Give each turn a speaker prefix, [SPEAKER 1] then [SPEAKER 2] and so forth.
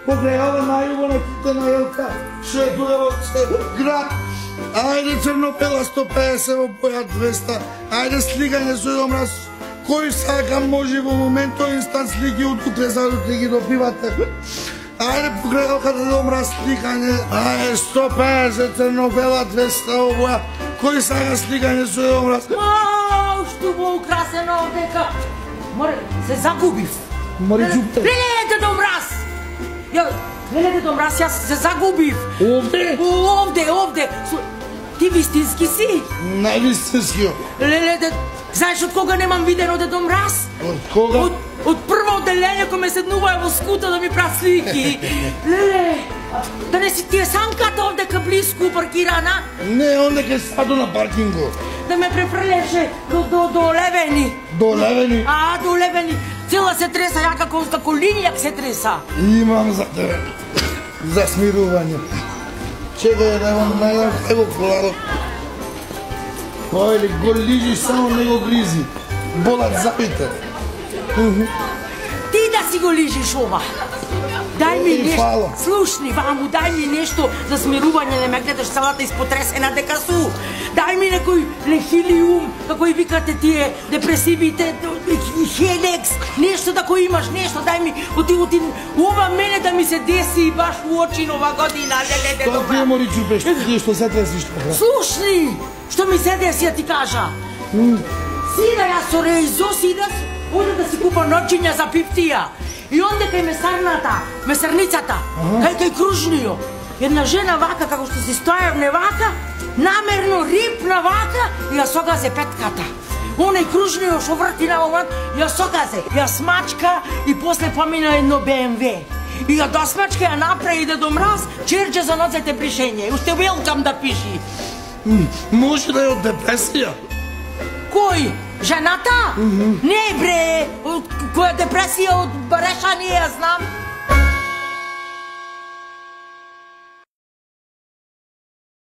[SPEAKER 1] покрај ова најубава китена елка, што е тука во град. Ајде црно-бела 150 во боја 200. Ајде сликање со Дедо Мраз. Кој сака може во моментот инстант слики од утре за да ги добивате. Ајде покрај елка Дедо Мраз сликање. Ајде 150 црно-бела 200 во боја. Кој сака сликање со Дедо Мраз?
[SPEAKER 2] Мау, што во украсено овдека. Море, се загубив.
[SPEAKER 1] Море џупте.
[SPEAKER 2] Леле, Дедо Мраз! Леле, Дедо Мраз, јас се загубив.
[SPEAKER 1] Овде?
[SPEAKER 2] Овде. Ти вистински си?
[SPEAKER 1] Највистинскиот.
[SPEAKER 2] Леле, знаеш од кога немам видено Дедо Мраз?
[SPEAKER 1] Од кога?
[SPEAKER 2] Од прво одделение кој ме седнува во скута да ми прав слики. Леле, да не си ти е санката овдека близко паркирана?
[SPEAKER 1] Не, ондека е саду на паркингот.
[SPEAKER 2] Да ме префрлеше до Левени.
[SPEAKER 1] До Левени?
[SPEAKER 2] До Левени. Цела се треса, ја како линјак се треса.
[SPEAKER 1] Имам за тебе. За смирување. Чекај да имам најдам его коларот. Ојле, го лижиш, само не го гризи. Болат зъбите.
[SPEAKER 2] Ти да си го лижиш ова. Дај ми нешто,
[SPEAKER 1] фала.
[SPEAKER 2] слушни, ваму, дај ми нешто за смирување, не ме гледаш целата испотресена дека су. Дај ми некој лехилиум, како и викате тие депресивите, хедекс, нешто да кој имаш, нешто, дај ми, оти, ова мене да ми се деси баш у очи нова година, леле,
[SPEAKER 1] Тоа ти е мори чупеш, ти што се тресиш тоа.
[SPEAKER 2] Слушни, што ми се деси, ја ти кажа. Сида јас со Реизо, сидас, оде да си купа ночиња за пиптија. И онде кај месарницата, кај кружнио, една жена вака, како што си стојавне вака, намерно рипна вака и ја согазе петката. Оној кружнио што врти на момент, ја согазе, ја смачка и после помина едно БМВ. И ја досмачка ја направи Дедо Мраз, черче за ноцете пришење. Уште велкам да пиши.
[SPEAKER 1] Може да е од депресија?
[SPEAKER 2] Кој? Жената? Не бре, која депресија од Бареша не ја знам.